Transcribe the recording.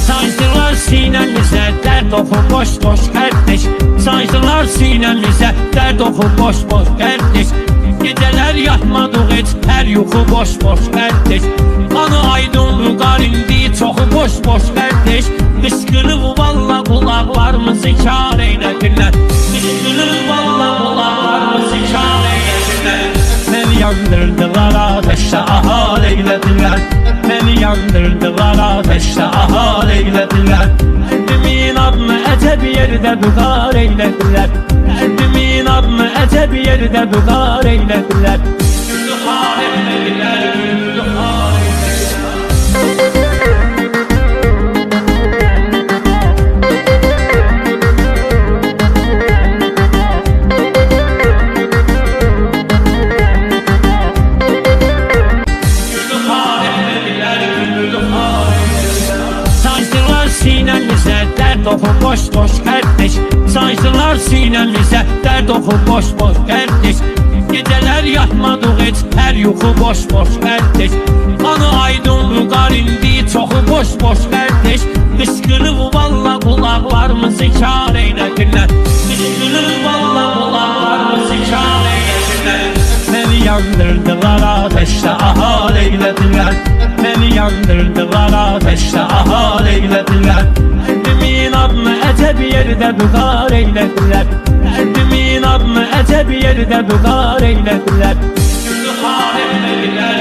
Sancdılar sinəmizə, dərd oxu boş-boş qardeş. Sancdılar sinəmizə, dərd oxu boş-boş qardeş. Gecələr yatmadıq heç, hər yuxu boş-boş qardeş. Qanı aydın vüqar indi, çoxu boş-boş qardeş. Qışqırıq valla qulaqlarımızı kar eylədilər. Qışqırıq valla qulaqlarımızı kar eylədilər. Məni yandırdılar ateşdə, ahal eylədilər. Məni yandırdılar ateşdə, ahal eylədilər. Dərdimin adını əcəb yerdə vüqar eylədilər. Dərdimin adını əcəb yerdə vüqar eylədilər. Vüqar eylədilər, vüqar eylədilər. Sinəmizə dərd oxu boş-boş qardeş. Sancdılar sinəmizə dərd oxu boş-boş qardeş. Gecələr yatmadıq heç, hər yuxu boş-boş qardeş. Qanı aydın vüqar indi, çoxu boş-boş qardeş. Qışqırıq valla qulaqlarımızı kar eylədilər. Qışqırıq valla qulaqlarımızı kar eylədilər. Məni yandırdılar ateşdə, ahal eylədilər. Məni yandırdılar ateşdə, ahal eylədilər. Dərdimin adını əcəb yerdə vüqar eylədilər. Dərdimin adını əcəb yerdə vüqar eylədilər. Vüqar eylədilər.